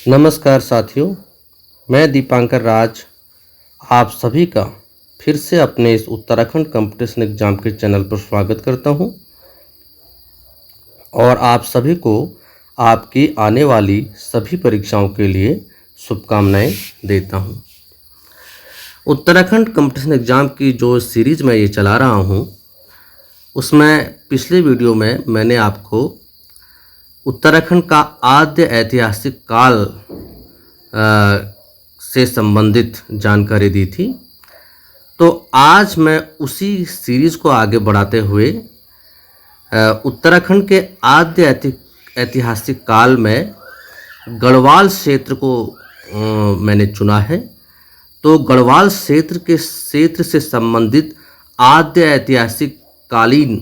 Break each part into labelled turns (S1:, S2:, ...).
S1: नमस्कार साथियों, मैं दीपांकर राज आप सभी का फिर से अपने इस उत्तराखंड कंपटीशन एग्जाम के चैनल पर स्वागत करता हूं और आप सभी को आपकी आने वाली सभी परीक्षाओं के लिए शुभकामनाएं देता हूं। उत्तराखंड कंपटीशन एग्जाम की जो सीरीज मैं ये चला रहा हूं उसमें पिछले वीडियो में मैंने आपको उत्तराखंड का आद्य ऐतिहासिक काल से संबंधित जानकारी दी थी। तो आज मैं उसी सीरीज को आगे बढ़ाते हुए उत्तराखंड के आद्य ऐतिहासिक काल में गढ़वाल क्षेत्र को मैंने चुना है। तो गढ़वाल क्षेत्र से संबंधित आद्य ऐतिहासिक कालीन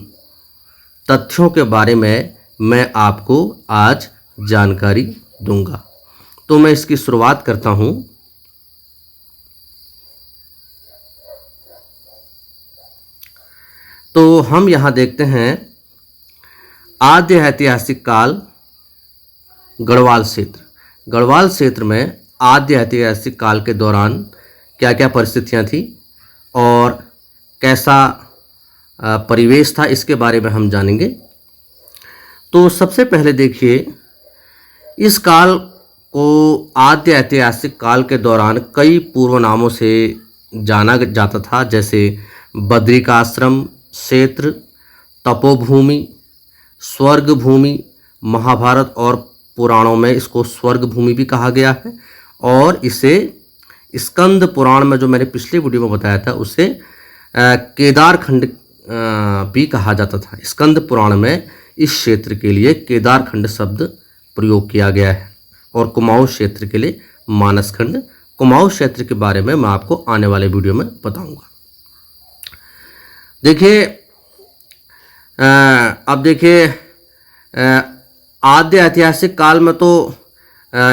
S1: तथ्यों के बारे में मैं आपको आज जानकारी दूंगा। तो मैं इसकी शुरुआत करता हूं। तो हम यहां देखते हैं आद्य ऐतिहासिक काल गढ़वाल क्षेत्र। गढ़वाल क्षेत्र में आद्य ऐतिहासिक काल के दौरान क्या क्या परिस्थितियां थी और कैसा परिवेश था, इसके बारे में हम जानेंगे। तो सबसे पहले देखिए, इस काल को आद्य ऐतिहासिक काल के दौरान कई पूर्व नामों से जाना जाता था, जैसे बद्रिकाश्रम क्षेत्र, तपोभूमि, स्वर्ग भूमि। महाभारत और पुराणों में इसको स्वर्ग भूमि भी कहा गया है और इसे स्कंद पुराण में, जो मैंने पिछले वीडियो में बताया था, उसे केदारखंड भी कहा जाता था। स्कंद पुराण में इस क्षेत्र के लिए केदारखंड शब्द प्रयोग किया गया है और कुमाऊं क्षेत्र के लिए मानसखंड। कुमाऊं क्षेत्र के बारे में मैं आपको आने वाले वीडियो में बताऊंगा। देखिए, अब देखिए, आद्य ऐतिहासिक काल में तो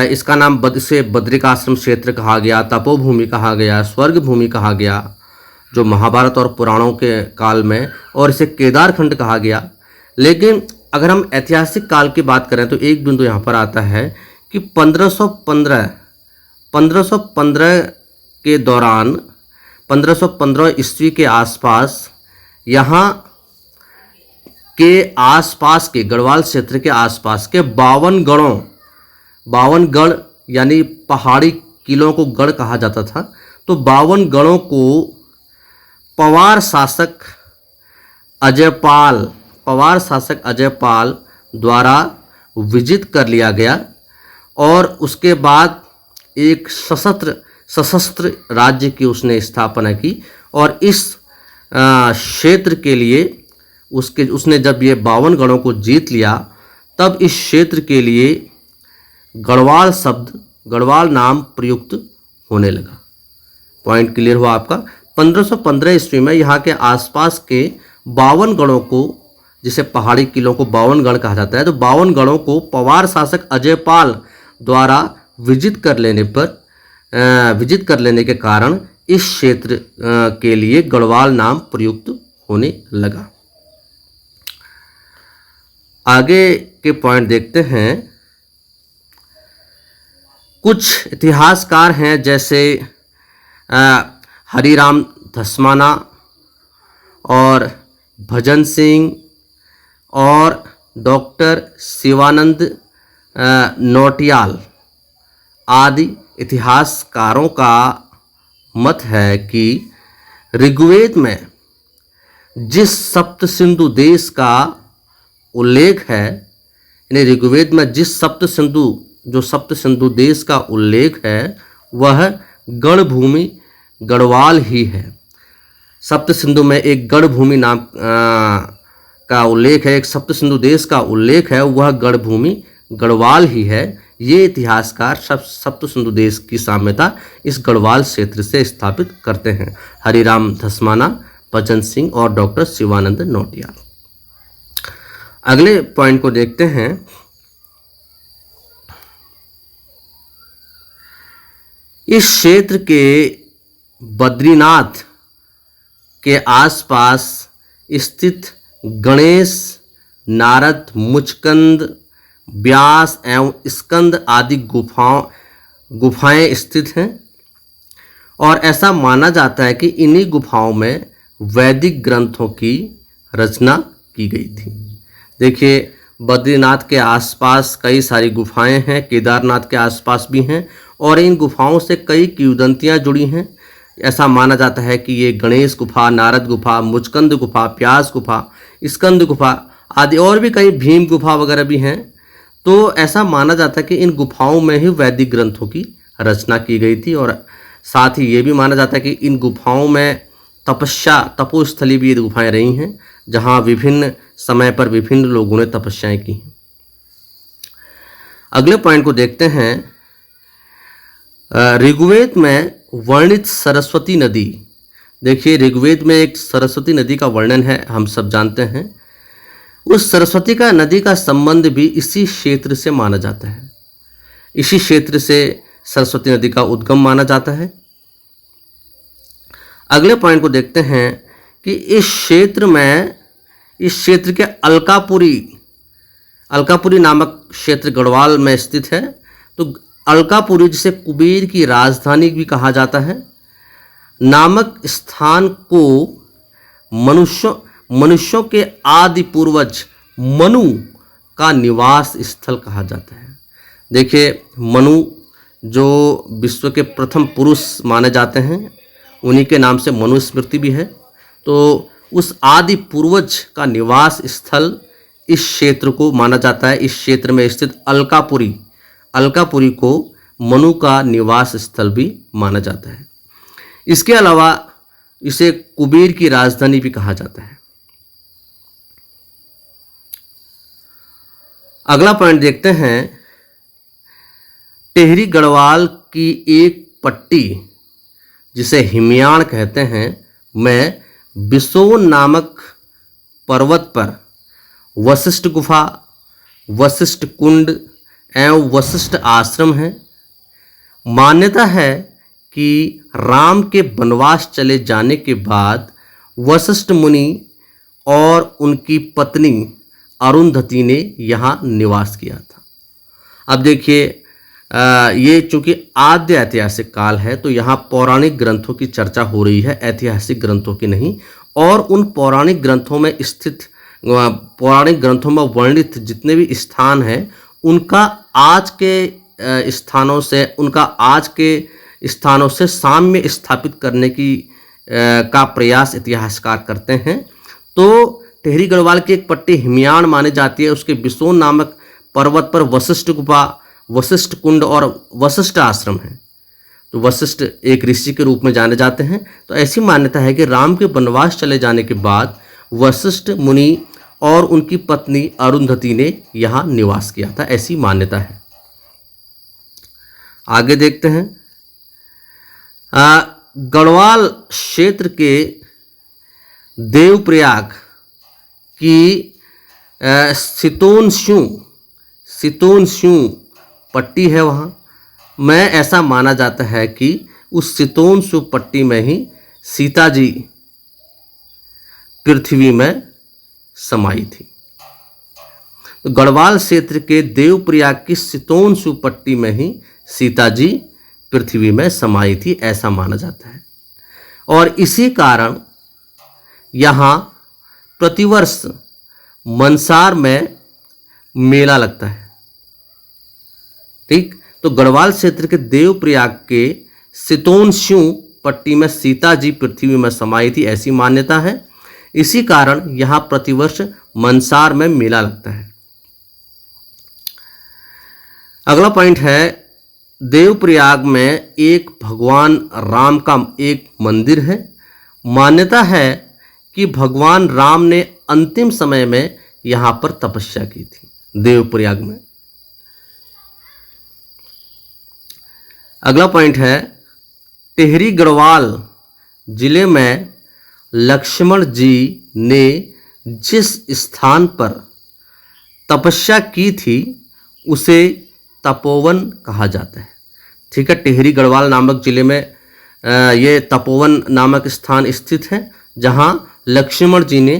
S1: इसका नाम से बद्रिकाश्रम क्षेत्र कहा गया, तपोभूमि कहा गया, स्वर्ग भूमि कहा गया जो महाभारत और पुराणों के काल में, और इसे केदारखंड कहा गया। लेकिन अगर हम ऐतिहासिक काल की बात करें तो एक बिंदु यहाँ पर आता है कि 1515 के दौरान, 1515 ईस्वी के आसपास, यहाँ के आसपास के गढ़वाल क्षेत्र के आसपास के 52 गढ़ यानी पहाड़ी किलों को गढ़ कहा जाता था। तो 52 गढ़ों को पवार शासक अजयपाल द्वारा विजित कर लिया गया और उसके बाद एक सशस्त्र राज्य की उसने स्थापना की। और इस क्षेत्र के लिए उसने जब ये 52 गढ़ों को जीत लिया, तब इस क्षेत्र के लिए गढ़वाल नाम प्रयुक्त होने लगा। पॉइंट क्लियर हुआ आपका। 1515 ईस्वी में यहाँ के आसपास के 52 गढ़ों को, जिसे पहाड़ी किलों को 52 गढ़ कहा जाता है, तो 52 गढ़ों को पवार शासक अजयपाल द्वारा विजित कर लेने के कारण इस क्षेत्र के लिए गढ़वाल नाम प्रयुक्त होने लगा। आगे के पॉइंट देखते हैं। कुछ इतिहासकार हैं जैसे हरिराम धस्माना और भजन सिंह और डॉक्टर शिवानंद नौटियाल आदि इतिहासकारों का मत है कि ऋग्वेद में जिस सप्त सिंधु देश का उल्लेख है, यानी ऋग्वेद में जिस सप्त सिंधु देश का उल्लेख है, वह गढ़भूमि गढ़वाल ही है। सप्त सिंधु में एक गढ़भूमि नाम का उल्लेख है, एक सप्त सिंधु देश का उल्लेख है, वह गढ़भूमि गढ़वाल ही है। ये इतिहासकार सप्त सिंधु देश की साम्यता इस गढ़वाल क्षेत्र से स्थापित करते हैं। हरिराम धस्माना, भजन सिंह और डॉक्टर शिवानंद नौटियाल। अगले पॉइंट को देखते हैं। इस क्षेत्र के बद्रीनाथ के आसपास स्थित गणेश, नारद, मुचकंद, व्यास एवं स्कंद आदि गुफाएं स्थित हैं और ऐसा माना जाता है कि इन्हीं गुफाओं में वैदिक ग्रंथों की रचना की गई थी। देखिए, बद्रीनाथ के आसपास कई सारी गुफाएं हैं, केदारनाथ के आसपास भी हैं और इन गुफाओं से कई किंवदंतियां जुड़ी हैं। ऐसा माना जाता है कि ये गणेश गुफा, नारद गुफा, मुचकंद गुफा, प्यास गुफा, स्कंद गुफा आदि और भी कई भीम गुफा वगैरह भी हैं। तो ऐसा माना जाता है कि इन गुफाओं में ही वैदिक ग्रंथों की रचना की गई थी और साथ ही ये भी माना जाता है कि इन गुफाओं में तपोस्थली भी ये गुफाएं रही हैं, जहाँ विभिन्न समय पर विभिन्न लोगों ने तपस्याएं की हैं। अगले पॉइंट को देखते हैं। ऋग्वेद में वर्णित सरस्वती नदी। देखिए, ऋग्वेद में एक सरस्वती नदी का वर्णन है, हम सब जानते हैं। उस सरस्वती का नदी का संबंध भी इसी क्षेत्र से माना जाता है। इसी क्षेत्र से सरस्वती नदी का उद्गम माना जाता है। अगले पॉइंट को देखते हैं कि इस क्षेत्र के अलकापुरी नामक क्षेत्र गढ़वाल में स्थित है। तो अलकापुरी, जिसे कुबेर की राजधानी भी कहा जाता है, नामक स्थान को मनुष्यों के आदि पूर्वज मनु का निवास स्थल कहा जाता है। देखिए, मनु जो विश्व के प्रथम पुरुष माने जाते हैं, उन्हीं के नाम से मनुस्मृति भी है। तो उस आदि पूर्वज का निवास स्थल इस क्षेत्र को माना जाता है। इस क्षेत्र में स्थित अलकापुरी को मनु का निवास स्थल भी माना जाता है। इसके अलावा इसे कुबेर की राजधानी भी कहा जाता है। अगला पॉइंट देखते हैं। टेहरी गढ़वाल की एक पट्टी, जिसे हिमयाण कहते हैं, में बिसोन नामक पर्वत पर वशिष्ठ गुफा, वशिष्ठ कुंड एवं वशिष्ठ आश्रम है। मान्यता है कि राम के वनवास चले जाने के बाद वशिष्ठ मुनि और उनकी पत्नी अरुंधति ने यहाँ निवास किया था। अब देखिए, ये चूंकि आद्य ऐतिहासिक काल है, तो यहाँ पौराणिक ग्रंथों की चर्चा हो रही है, ऐतिहासिक ग्रंथों की नहीं। और उन पौराणिक ग्रंथों में वर्णित जितने भी स्थान हैं, उनका आज के स्थानों से साम्य स्थापित करने का प्रयास इतिहासकार करते हैं। तो टेहरी गढ़वाल की एक पट्टी हिमयाण मानी जाती है। उसके बिसोन नामक पर्वत पर वशिष्ठ गुफा, वशिष्ठ कुंड और वशिष्ठ आश्रम है। तो वशिष्ठ एक ऋषि के रूप में जाने जाते हैं। तो ऐसी मान्यता है कि राम के वनवास चले जाने के बाद वशिष्ठ मुनि और उनकी पत्नी अरुंधति ने यहाँ निवास किया था, ऐसी मान्यता है। आगे देखते हैं। गढ़वाल क्षेत्र के देवप्रयाग की सितोनस्यू पट्टी है, वहाँ में ऐसा माना जाता है कि उस सितोनस्यू पट्टी में ही सीता जी पृथ्वी में समाई थी। तो गढ़वाल क्षेत्र के देवप्रयाग की सितोनस्यू पट्टी में ही सीता जी पृथ्वी में समाई थी, ऐसा माना जाता है। और इसी कारण यहाँ प्रतिवर्ष मनसार में मेला लगता है। ठीक, तो गढ़वाल क्षेत्र के देवप्रयाग के सितोनस्यू पट्टी में सीता जी पृथ्वी में समाई थी, ऐसी मान्यता है। इसी कारण यहाँ प्रतिवर्ष मनसार में मेला लगता है। अगला पॉइंट है, देवप्रयाग में एक भगवान राम का एक मंदिर है। मान्यता है कि भगवान राम ने अंतिम समय में यहाँ पर तपस्या की थी, देवप्रयाग में। अगला पॉइंट है, टेहरी गढ़वाल जिले में लक्ष्मण जी ने जिस स्थान पर तपस्या की थी उसे तपोवन कहा जाता है। ठीक है, टेहरी गढ़वाल नामक जिले में ये तपोवन नामक स्थान स्थित है, जहाँ लक्ष्मण जी ने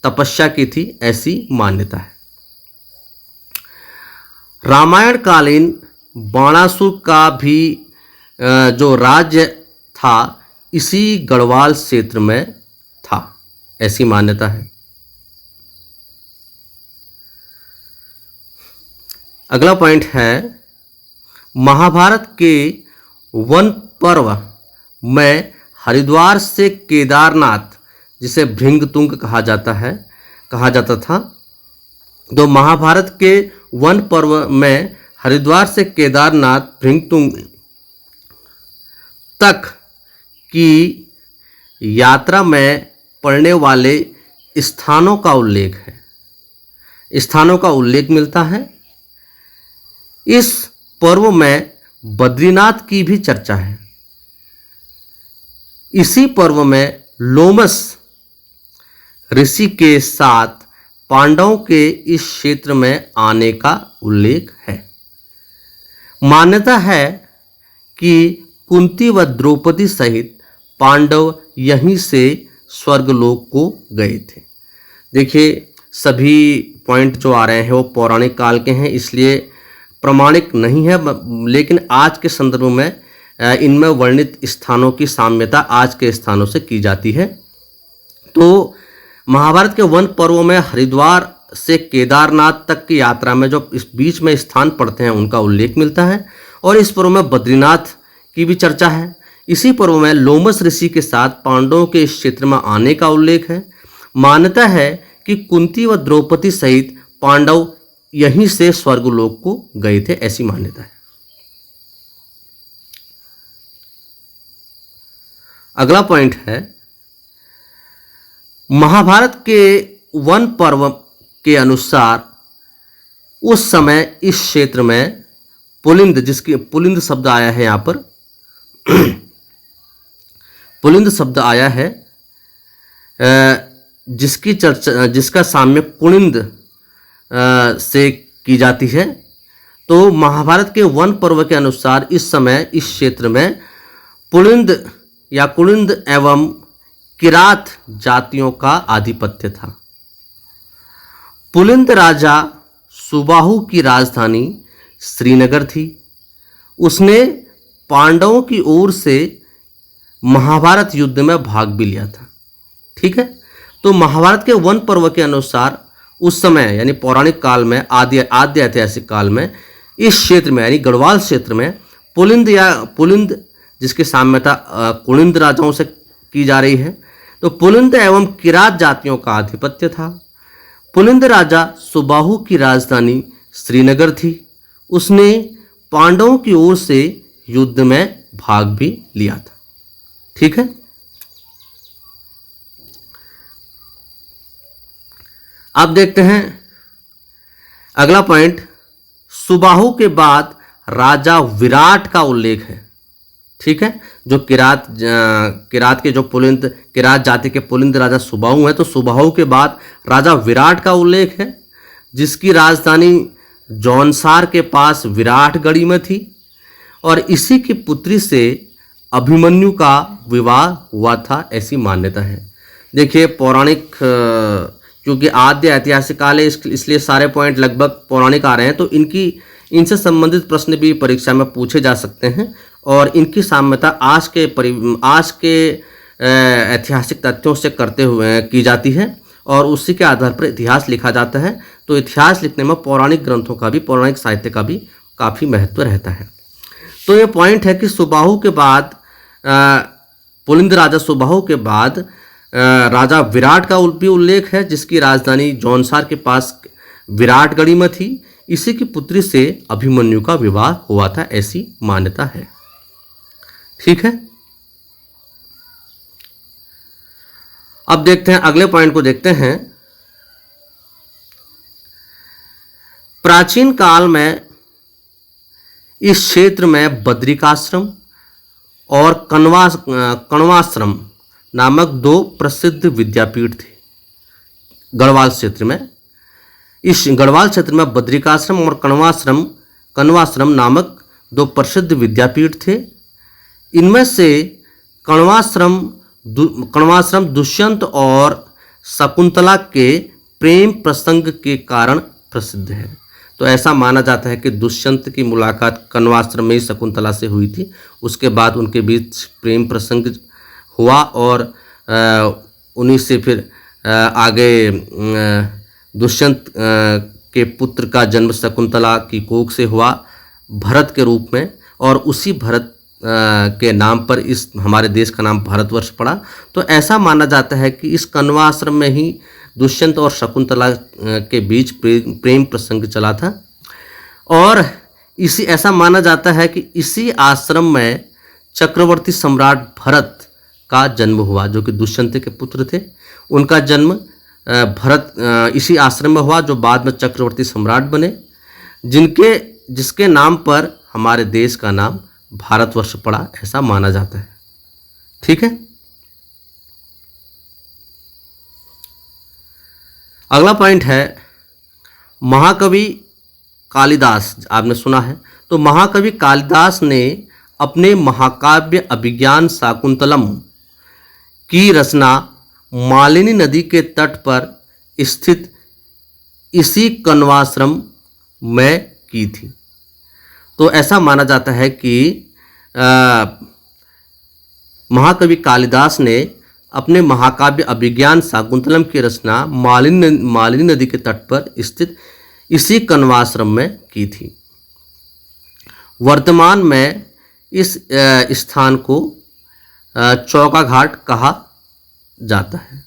S1: तपस्या की थी, ऐसी मान्यता है। रामायण कालीन बाणासुर का भी जो राज्य था इसी गढ़वाल क्षेत्र में था, ऐसी मान्यता है। अगला पॉइंट है, महाभारत के वन पर्व में हरिद्वार से केदारनाथ, जिसे भृंगतुंग कहा जाता था, तो महाभारत के वन पर्व में हरिद्वार से केदारनाथ भृंगतुंग तक की यात्रा में पड़ने वाले स्थानों का उल्लेख मिलता है। इस पर्व में बद्रीनाथ की भी चर्चा है। इसी पर्व में लोमस ऋषि के साथ पांडवों के इस क्षेत्र में आने का उल्लेख है। मान्यता है कि कुंती व द्रौपदी सहित पांडव यहीं से स्वर्गलोक को गए थे। देखिए, सभी पॉइंट जो आ रहे हैं वो पौराणिक काल के हैं, इसलिए प्रमाणिक नहीं है, लेकिन आज के संदर्भ में इनमें वर्णित स्थानों की साम्यता आज के स्थानों से की जाती है। तो महाभारत के वन पर्वों में हरिद्वार से केदारनाथ तक की यात्रा में जो इस बीच में स्थान पड़ते हैं उनका उल्लेख मिलता है, और इस पर्व में बद्रीनाथ की भी चर्चा है। इसी पर्व में लोमस ऋषि के साथ पांडवों के इस क्षेत्र में आने का उल्लेख है। मान्यता है कि कुंती व द्रौपदी सहित पांडव यहीं से स्वर्गलोक को गए थे, ऐसी मान्यता है। अगला पॉइंट है, महाभारत के वन पर्व के अनुसार उस समय इस क्षेत्र में पुलिंद, जिसकी पुलिंद शब्द आया है यहाँ पर पुलिंद शब्द आया है, जिसकी चर्चा, जिसका साम्य पुलिंद से की जाती है। तो महाभारत के वन पर्व के अनुसार इस समय इस क्षेत्र में पुलिंद या कुलिंद एवं किरात जातियों का आधिपत्य था। पुलिंद राजा सुबाहु की राजधानी श्रीनगर थी। उसने पांडवों की ओर से महाभारत युद्ध में भाग भी लिया था। ठीक है, तो महाभारत के वन पर्व के अनुसार उस समय यानी पौराणिक काल में, आद्य ऐतिहासिक काल में इस क्षेत्र में यानी गढ़वाल क्षेत्र में पुलिंद जिसकी साम्यता कुलिंद राजाओं से की जा रही है, तो पुलिंद एवं किरात जातियों का आधिपत्य था। पुलिंद राजा सुबाहु की राजधानी श्रीनगर थी। उसने पांडवों की ओर से युद्ध में भाग भी लिया था। ठीक है, अब देखते हैं अगला पॉइंट, सुबाहु के बाद राजा विराट का उल्लेख है। ठीक है, जो किरात के जो किरात जाति के पुलिंद राजा सुबाहु हैं, तो सुबाहु के बाद राजा विराट का उल्लेख है, जिसकी राजधानी जौनसार के पास विराटगढ़ी में थी, और इसी की पुत्री से अभिमन्यु का विवाह हुआ था, ऐसी मान्यता है। देखिए, पौराणिक, क्योंकि आद्य ऐतिहासिक काल है इसलिए सारे पॉइंट लगभग पौराणिक आ रहे हैं, तो इनसे संबंधित प्रश्न भी परीक्षा में पूछे जा सकते हैं, और इनकी साम्यता आज के ऐतिहासिक तथ्यों से करते हुए की जाती है, और उसी के आधार पर इतिहास लिखा जाता है। तो इतिहास लिखने में पौराणिक ग्रंथों का भी, पौराणिक साहित्य का भी काफ़ी महत्व रहता है। तो ये पॉइंट है कि सुबाहु के बाद, पुलिंद राजा सुबाहु के बाद राजा विराट का भी उल्लेख है, जिसकी राजधानी जौनसार के पास विराटगढ़ी में थी। इसी की पुत्री से अभिमन्यु का विवाह हुआ था, ऐसी मान्यता है। ठीक है, अब देखते हैं अगले पॉइंट को देखते हैं। प्राचीन काल में इस क्षेत्र में बद्रिकाश्रम और कण्वाश्रम नामक दो प्रसिद्ध विद्यापीठ थे। गढ़वाल क्षेत्र में, इस गढ़वाल क्षेत्र में बद्रिकाश्रम और कण्वाश्रम नामक दो प्रसिद्ध विद्यापीठ थे। इनमें से कण्वाश्रम दुष्यंत और शकुंतला के प्रेम प्रसंग के कारण प्रसिद्ध है। तो ऐसा माना जाता है कि दुष्यंत की मुलाकात कण्वाश्रम में ही शकुंतला से हुई थी। उसके बाद उनके बीच प्रेम प्रसंग हुआ और उन्हीं से फिर आगे दुष्यंत के पुत्र का जन्म शकुंतला की कोख से हुआ भरत के रूप में, और उसी भरत के नाम पर इस हमारे देश का नाम भारतवर्ष पड़ा। तो ऐसा माना जाता है कि इस कण्वा आश्रम में ही दुष्यंत और शकुंतला के बीच प्रेम प्रसंग चला था, और इसी ऐसा माना जाता है कि इसी आश्रम में चक्रवर्ती सम्राट भरत का जन्म हुआ, जो कि दुष्यंत के पुत्र थे। उनका जन्म भरत इसी आश्रम में हुआ, जो बाद में चक्रवर्ती सम्राट बने, जिसके नाम पर हमारे देश का नाम भारतवर्ष पड़ा, ऐसा माना जाता है। ठीक है, अगला पॉइंट है महाकवि कालिदास। आपने सुना है, तो महाकवि कालिदास ने अपने महाकाव्य अभिज्ञान शाकुंतलम की रचना मालिनी नदी के तट पर स्थित इसी कण्वाश्रम में की थी। तो ऐसा माना जाता है कि महाकवि कालिदास ने अपने महाकाव्य अभिज्ञान शाकुंतलम की रचना मालिनी नदी के तट पर स्थित इसी कण्वाश्रम में की थी। वर्तमान में इस स्थान को चौका घाट कहा जाता है।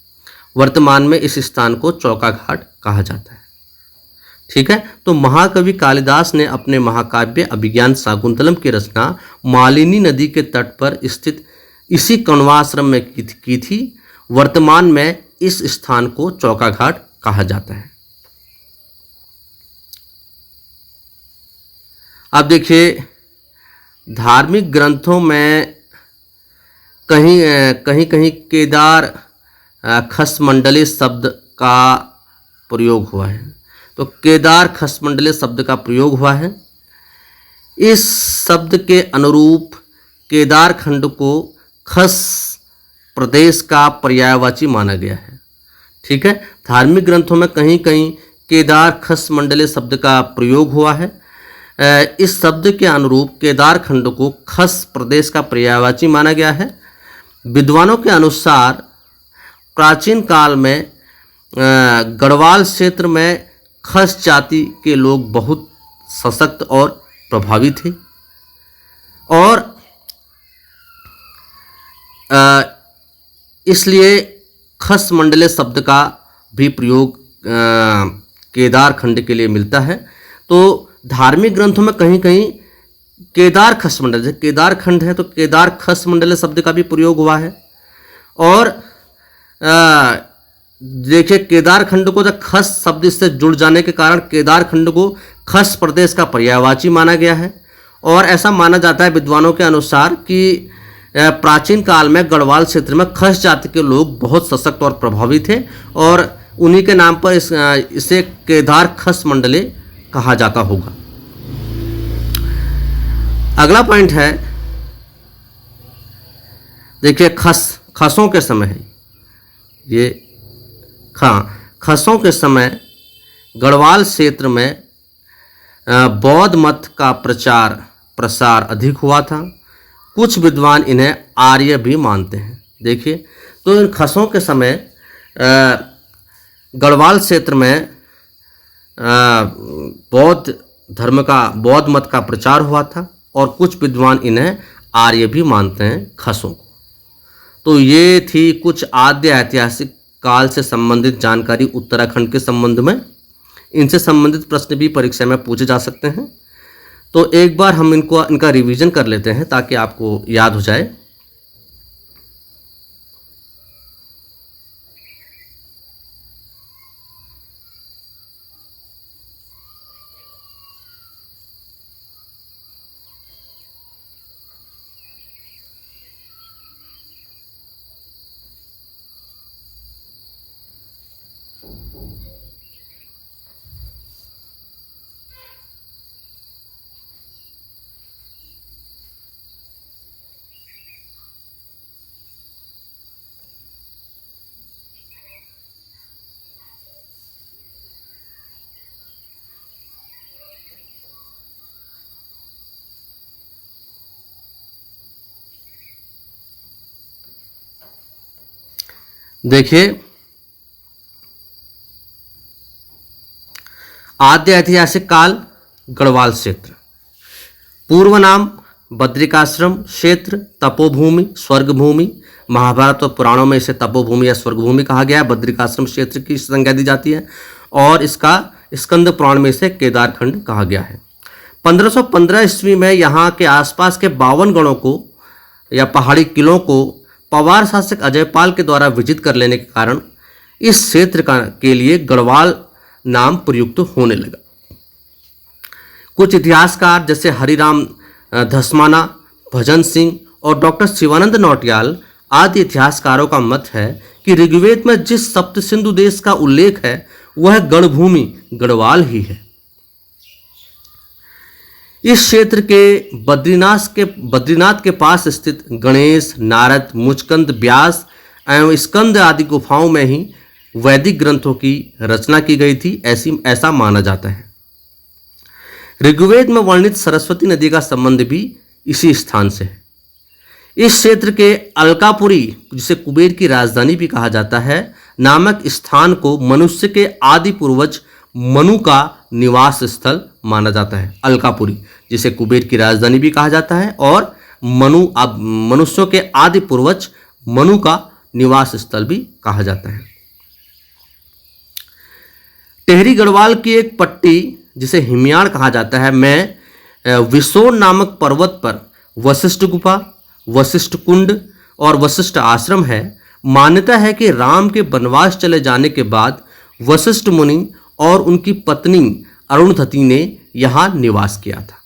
S1: वर्तमान में इस स्थान को चौका घाट कहा जाता है। ठीक है, तो महाकवि कालिदास ने अपने महाकाव्य अभिज्ञान शाकुंतलम की रचना मालिनी नदी के तट पर स्थित इसी कण्वाश्रम में की थी। वर्तमान में इस स्थान को चौका घाट कहा जाता है। अब देखिए, धार्मिक ग्रंथों में कहीं केदार खसमंडले शब्द का प्रयोग हुआ है। तो केदार खसमंडले शब्द का प्रयोग हुआ है। इस शब्द के अनुरूप केदार खंड को खस प्रदेश का पर्यायवाची माना गया है। ठीक है, धार्मिक ग्रंथों में कहीं कहीं केदार खसमंडले शब्द का प्रयोग हुआ है। इस शब्द के अनुरूप केदार खंड को खस प्रदेश का पर्यायवाची माना गया है। विद्वानों के अनुसार प्राचीन काल में गढ़वाल क्षेत्र में खस जाति के लोग बहुत सशक्त और प्रभावी थे, और इसलिए खस मंडले शब्द का भी प्रयोग केदार खंड के लिए मिलता है। तो धार्मिक ग्रंथों में कहीं कहीं केदार खस मंडल, जैसे केदार खंड है तो केदार खस मंडले शब्द का भी प्रयोग हुआ है। और देखिए, केदार खंड को जब खस शब्द से जुड़ जाने के कारण केदार खंड को खस प्रदेश का पर्यायवाची माना गया है। और ऐसा माना जाता है विद्वानों के अनुसार कि प्राचीन काल में गढ़वाल क्षेत्र में खस जाति के लोग बहुत सशक्त और प्रभावी थे, और उन्हीं के नाम पर इसे केदार खस मंडले कहा जाता होगा। अगला पॉइंट है, देखिए, खसों के समय है ये। खसों के समय गढ़वाल क्षेत्र में बौद्ध मत का प्रचार प्रसार अधिक हुआ था। कुछ विद्वान इन्हें आर्य भी मानते हैं। देखिए, तो इन खसों के समय गढ़वाल क्षेत्र में बौद्ध मत का प्रचार हुआ था, और कुछ विद्वान इन्हें आर्य भी मानते हैं खसों को। तो ये थी कुछ आद्य ऐतिहासिक काल से संबंधित जानकारी उत्तराखंड के संबंध में। इनसे संबंधित प्रश्न भी परीक्षा में पूछे जा सकते हैं। तो एक बार हम इनका रिवीजन कर लेते हैं ताकि आपको याद हो जाए। देखिए, आद्य ऐतिहासिक काल गढ़वाल क्षेत्र, पूर्व नाम बद्रिकाश्रम क्षेत्र, तपोभूमि, स्वर्गभूमि। महाभारत और पुराणों में इसे तपोभूमि या स्वर्गभूमि कहा गया है। बद्रिकाश्रम क्षेत्र की संज्ञा दी जाती है और इसका स्कंद पुराण में इसे केदारखंड कहा गया है। 1515 ईस्वी में यहाँ के आसपास के 52 गणों को या पहाड़ी किलों को पवार शासक अजयपाल के द्वारा विजित कर लेने के कारण इस क्षेत्र के लिए गढ़वाल नाम प्रयुक्त होने लगा। कुछ इतिहासकार जैसे हरिराम धस्माना, भजन सिंह और डॉक्टर शिवानंद नौटियाल आदि इतिहासकारों का मत है कि ऋग्वेद में जिस सप्त सिंधु देश का उल्लेख है वह गणभूमि गढ़वाल ही है। इस क्षेत्र के बद्रीनाथ के पास स्थित गणेश, नारद, मुचकंद, व्यास एवं स्कंद आदि गुफाओं में ही वैदिक ग्रंथों की रचना की गई थी, ऐसा माना जाता है। ऋग्वेद में वर्णित सरस्वती नदी का संबंध भी इसी स्थान से है। इस क्षेत्र के अलकापुरी, जिसे कुबेर की राजधानी भी कहा जाता है, नामक स्थान को मनुष्य के आदि पूर्वज मनु का निवास स्थल माना जाता है। अलकापुरी, जिसे कुबेर की राजधानी भी कहा जाता है और मनुष्यों के आदि पूर्वज मनु का निवास स्थल भी कहा जाता है। टेहरी गढ़वाल की एक पट्टी, जिसे हिमयाण कहा जाता है, में विसोन नामक पर्वत पर वशिष्ठ गुफा, वशिष्ठ कुंड और वशिष्ठ आश्रम है। मान्यता है कि राम के वनवास चले जाने के बाद वशिष्ठ मुनि और उनकी पत्नी अरुणधति ने यहाँ निवास किया था।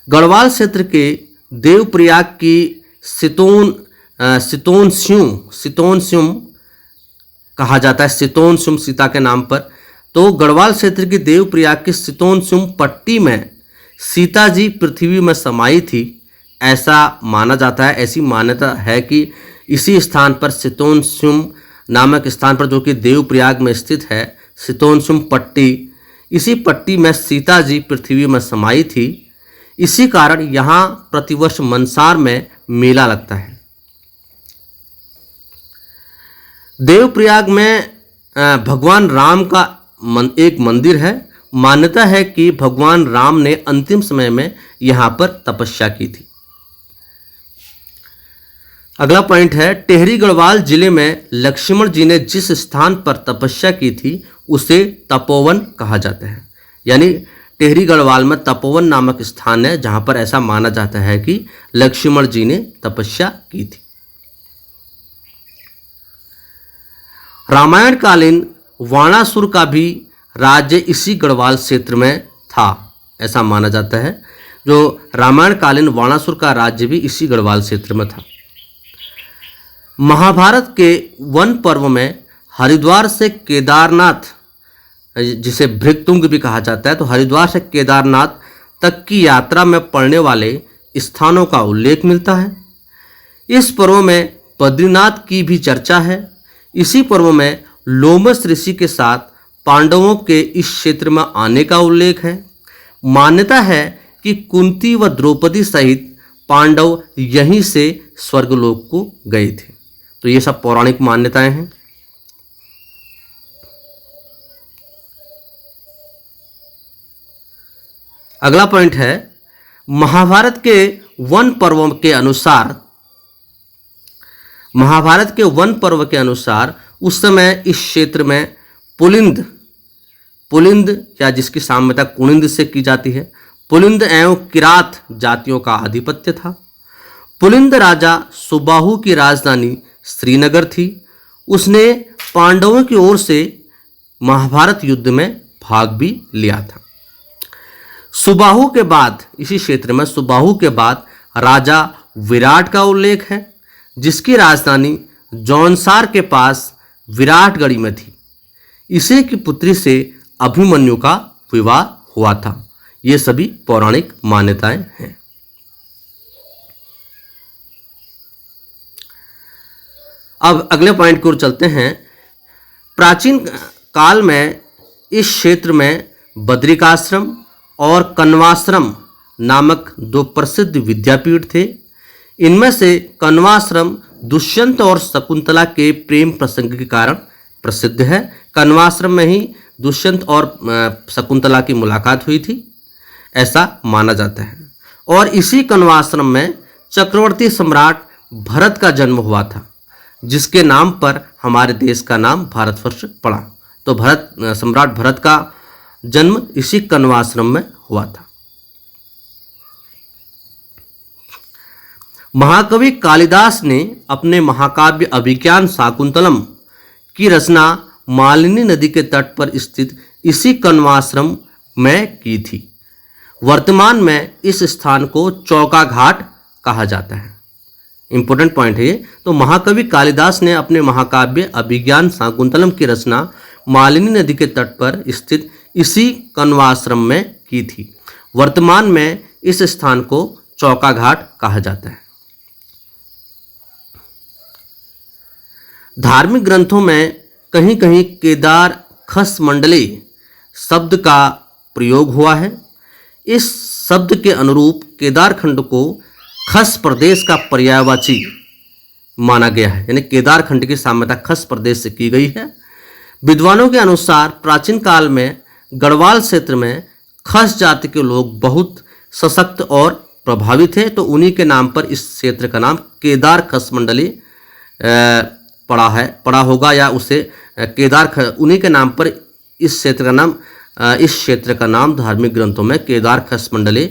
S1: गढ़वाल क्षेत्र के देवप्रयाग की सितोनस्युम कहा जाता है, सितोनस्युम सीता के नाम पर। तो गढ़वाल क्षेत्र की देवप्रयाग की सितोनस्युम पट्टी में सीता जी पृथ्वी में समाई थी, ऐसा माना जाता है। ऐसी मान्यता है कि इसी स्थान पर सितोनस्युम नामक स्थान पर, जो कि देवप्रयाग में स्थित है, सितोनस्युम पट्टी, इसी पट्टी में सीता जी पृथ्वी में समाई थी। इसी कारण यहाँ प्रतिवर्ष मनसार में मेला लगता है। देवप्रयाग में भगवान राम का एक मंदिर है। मान्यता है कि भगवान राम ने अंतिम समय में यहाँ पर तपस्या की थी। अगला पॉइंट है, टेहरी गढ़वाल जिले में लक्ष्मण जी ने जिस स्थान पर तपस्या की थी उसे तपोवन कहा जाता है। यानी टेहरी गढ़वाल में तपोवन नामक स्थान है जहाँ पर ऐसा माना जाता है कि लक्ष्मण जी ने तपस्या की थी। रामायण कालीन वाणासुर का भी राज्य इसी गढ़वाल क्षेत्र में था, ऐसा माना जाता है। जो रामायण कालीन वाणासुर का राज्य भी इसी गढ़वाल क्षेत्र में था। महाभारत के वन पर्व में हरिद्वार से केदारनाथ, जिसे भृगतुंग भी कहा जाता है, तो हरिद्वार से केदारनाथ तक की यात्रा में पड़ने वाले स्थानों का उल्लेख मिलता है। इस पर्व में बद्रीनाथ की भी चर्चा है। इसी पर्व में लोमस ऋषि के साथ पांडवों के इस क्षेत्र में आने का उल्लेख है। मान्यता है कि कुंती व द्रौपदी सहित पांडव यहीं से स्वर्गलोक को गए थे। तो ये सब पौराणिक मान्यताएं हैं। अगला पॉइंट है, महाभारत के वन पर्व के अनुसार उस समय इस क्षेत्र में पुलिंद या जिसकी साम्यता कुनिंद से की जाती है, पुलिंद एवं किरात जातियों का आधिपत्य था। पुलिंद राजा सुबाहु की राजधानी श्रीनगर थी। उसने पांडवों की ओर से महाभारत युद्ध में भाग भी लिया था। सुबाहु के बाद, इसी क्षेत्र में सुबाहु के बाद राजा विराट का उल्लेख है, जिसकी राजधानी जौनसार के पास विराटगढ़ी में थी। इसी की पुत्री से अभिमन्यु का विवाह हुआ था। ये सभी पौराणिक मान्यताएं हैं। अब अगले पॉइंट की ओर चलते हैं। प्राचीन काल में इस क्षेत्र में बद्रिकाश्रम और कण्वाश्रम नामक दो प्रसिद्ध विद्यापीठ थे। इनमें से कण्वाश्रम दुष्यंत और शकुंतला के प्रेम प्रसंग के कारण प्रसिद्ध है। कण्वाश्रम में ही दुष्यंत और शकुंतला की मुलाकात हुई थी, ऐसा माना जाता है। और इसी कण्वाश्रम में चक्रवर्ती सम्राट भरत का जन्म हुआ था, जिसके नाम पर हमारे देश का नाम भारतवर्ष पड़ा। तो सम्राट भरत का जन्म इसी कण्वाश्रम में हुआ था। महाकवि कालिदास ने अपने महाकाव्य अभिज्ञान शाकुंतलम की रचना मालिनी नदी के तट पर स्थित इसी कण्वाश्रम में की थी। वर्तमान में इस स्थान को चौका घाट कहा जाता है। इंपॉर्टेंट पॉइंट है ये। तो महाकवि कालिदास ने अपने महाकाव्य अभिज्ञान शाकुंतलम की रचना मालिनी नदी के तट पर स्थित इसी कण्वाश्रम में की थी। वर्तमान में इस स्थान को चौका घाट कहा जाता है। धार्मिक ग्रंथों में कहीं कहीं केदार खस मंडले शब्द का प्रयोग हुआ है। इस शब्द के अनुरूप केदारखंड को खस प्रदेश का पर्यायवाची माना गया है, यानी केदारखंड की साम्यता खस प्रदेश से की गई है। विद्वानों के अनुसार प्राचीन काल में गढ़वाल क्षेत्र में खस जाति के लोग बहुत सशक्त और प्रभावी थे, तो उन्हीं के नाम पर इस क्षेत्र का नाम केदार खस मंडली पड़ा होगा, या उसे उन्हीं के नाम पर इस क्षेत्र का नाम धार्मिक ग्रंथों में केदार खस मंडली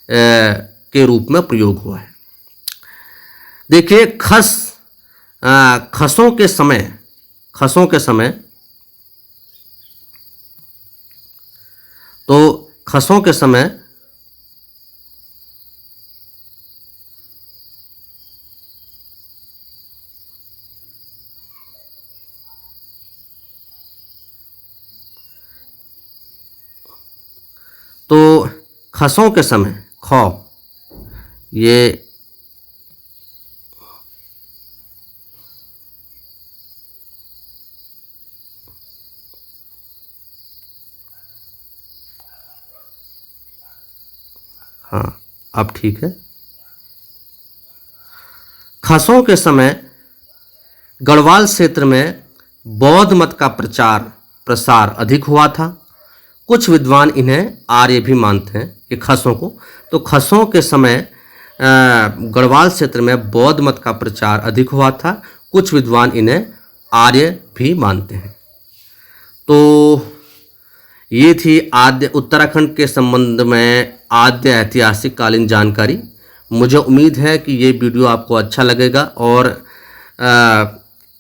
S1: के रूप में प्रयोग हुआ है। देखिए, खसों के समय खौ ये हाँ, अब ठीक है। खसों के समय गढ़वाल क्षेत्र में बौद्ध मत का प्रसार अधिक हुआ था। कुछ विद्वान इन्हें आर्य भी मानते हैं कि खसों को। तो खसों के समय गढ़वाल क्षेत्र में बौद्ध मत का प्रचार अधिक हुआ था। कुछ विद्वान इन्हें आर्य भी मानते हैं। तो ये थी आद्य उत्तराखंड के संबंध में आद्य ऐतिहासिक कालीन जानकारी। मुझे उम्मीद है कि ये वीडियो आपको अच्छा लगेगा और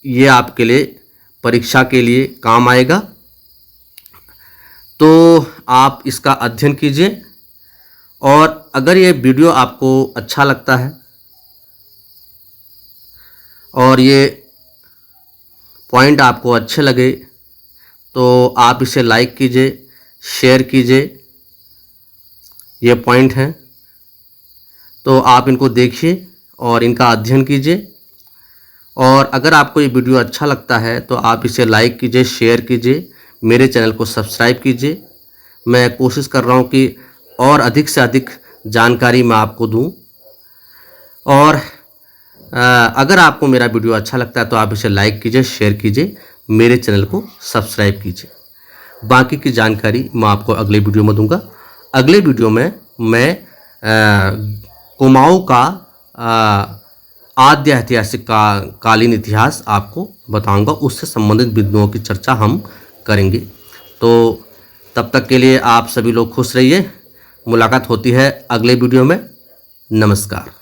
S1: ये आपके लिए परीक्षा के लिए काम आएगा। तो आप इसका अध्ययन कीजिए, और अगर ये वीडियो आपको अच्छा लगता है और ये पॉइंट आपको अच्छे लगे तो आप इसे लाइक कीजिए, शेयर कीजिए। ये पॉइंट हैं, तो आप इनको देखिए और इनका अध्ययन कीजिए। और अगर आपको ये वीडियो अच्छा लगता है तो आप इसे लाइक कीजिए, शेयर कीजिए, मेरे चैनल को सब्सक्राइब कीजिए। मैं कोशिश कर रहा हूँ कि और अधिक से अधिक जानकारी मैं आपको दूँ। और अगर आपको मेरा वीडियो अच्छा लगता है तो आप इसे लाइक कीजिए, शेयर कीजिए, मेरे चैनल को सब्सक्राइब कीजिए। बाकी की जानकारी मैं आपको अगले वीडियो में दूंगा। अगले वीडियो में मैं कुमाऊं का आद्य ऐतिहासिक कालीन इतिहास आपको बताऊंगा। उससे संबंधित बिंदुओं की चर्चा हम करेंगे। तो तब तक के लिए आप सभी लोग खुश रहिए। मुलाकात होती है अगले वीडियो में। नमस्कार।